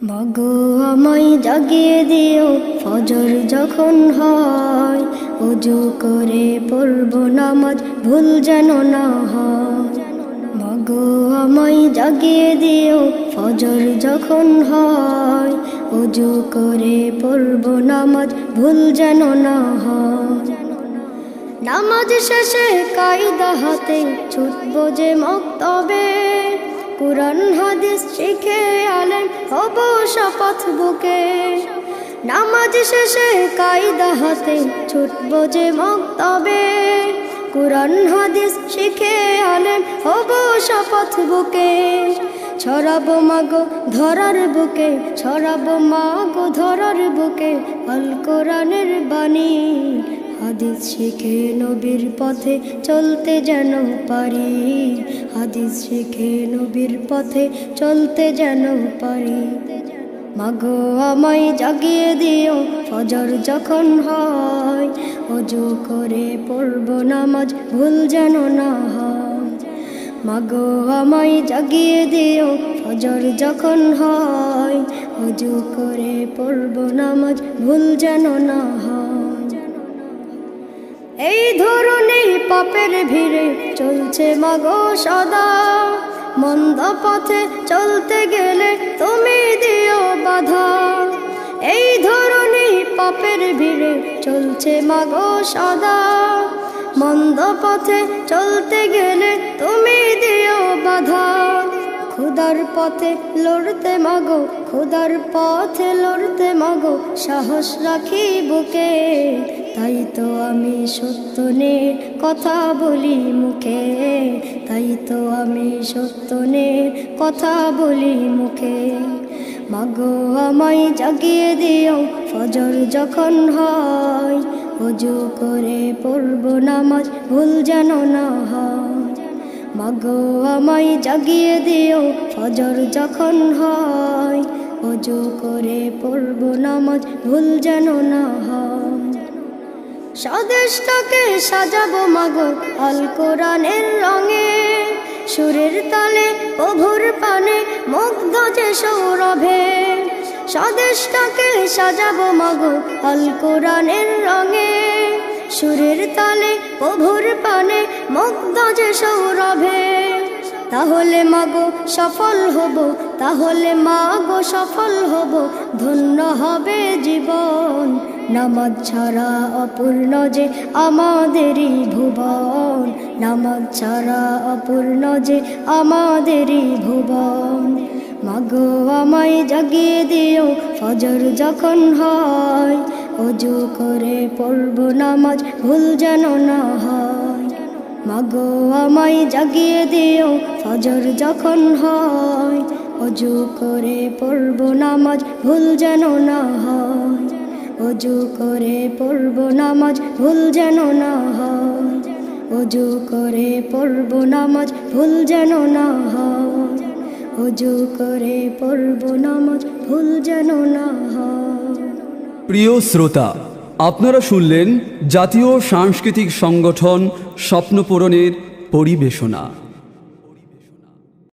মাগো আমায় জাগিয়ে দিও ফজর যখন হয়, ওযু করে পড়ব নামাজ ভুল যেন না হয়। মাগো আমায় জাগিয়ে দিও ফজর যখন হয়, ওযু করে পড়ব নামাজ ভুল যেন না হয়। নামাজ শেষে কায়দা হাতে ছুটব যে মক্তবে, কুরআন হাদিস শিখে আলেম হব শপথ বুকে। নামাজ শেষে কায়দা হাতে ছুটব যে মক্তবে, কুরআন হাদিস শিখে আলেম হব শপথ বুকে। ছড়াবো মাগো ধরার বুকে, ছড়াবো মাগো ধরার বুকে আল কোরআনের বাণী। হাদিস শিখে নবীর পথে চলতে যেন পারি, হাদিস শিখে নবীর পথে চলতে যেন পারি। মাগো আমায় জাগিয়ে দিও ফজর যখন হয়, ওযু করে পড়ব নামাজ ভুল যেন না হয়। মাগো আমায় জাগিয়ে দিও ফজর যখন হয়, ওযু করে পড়ব নামাজ ভুল যেন না হয়। এই ধরনের পাপের ভিড়ে চলছে মাগো সদা, মন্দ পথে চলতে গেলে তুমি দিও বাধা। এই ধরনের পাপের ভিড়ে চলছে মাগো সদা, মন্দ পথে চলতে গেলে তুমি দিও বাধা। খুদার পথে লড়তে মাগো, খুদার পথে লড়তে মাগো সাহস রাখি বুকে। তাই তো আমি সত্য নে কথা বলি মুখে, তাই তো আমি সত্য নে কথা বলি মুখে। মাগো আমায় জাগিয়ে দিও ফজর যখন হয়, ওযু করে পড়ব নামাজ ভুল যেন না হয়। মাগো আমায় জাগিয়ে দিও ফজর যখন হয়, ওযু করে পড়ব নামাজ ভুল যেন না হয়। স্বদেশটাকে সাজাবো মাগো আল কোরআনের রঙে, সুরের তালে প্রভুর পানে মুগ্ধ যে সৌরভে। স্বদেশটাকে সাজাবো মাগো আল কোরআনের রঙে, সুরের তালে প্রভুর পানে মুগ্ধ যে সৌরভে। তাহলে মাগো সফল হব, তাহলে মাগো সফল হব, ধন্য হবে জীবন। নামাজ ছাড়া অপূর্ণ যে আমাদেরই ভুবন, নামাজ ছাড়া অপূর্ণ যে আমাদেরই ভুবন। মাগো আমায় জাগিয়ে দিও ফজর যখন হয়, ওযু করে পড়ব নামাজ ভুল যেন না হয়। মাগো আমায় জাগিয়ে দিও ফজর যখন হয়, ওযু করে পড়ব নামাজ ভুল যেন না হয়। ওযু করে পড়ব নামাজ ভুল যেন না হয়, ওযু করে পড়ব নামাজ ভুল যেন না হয়, ওযু করে পড়ব নামাজ ভুল যেন না হয়। প্রিয় শ্রোতা, আপনারা শুনলেন জাতীয় সাংস্কৃতিক সংগঠন স্বপ্ন পূরণের পরিবেশনা।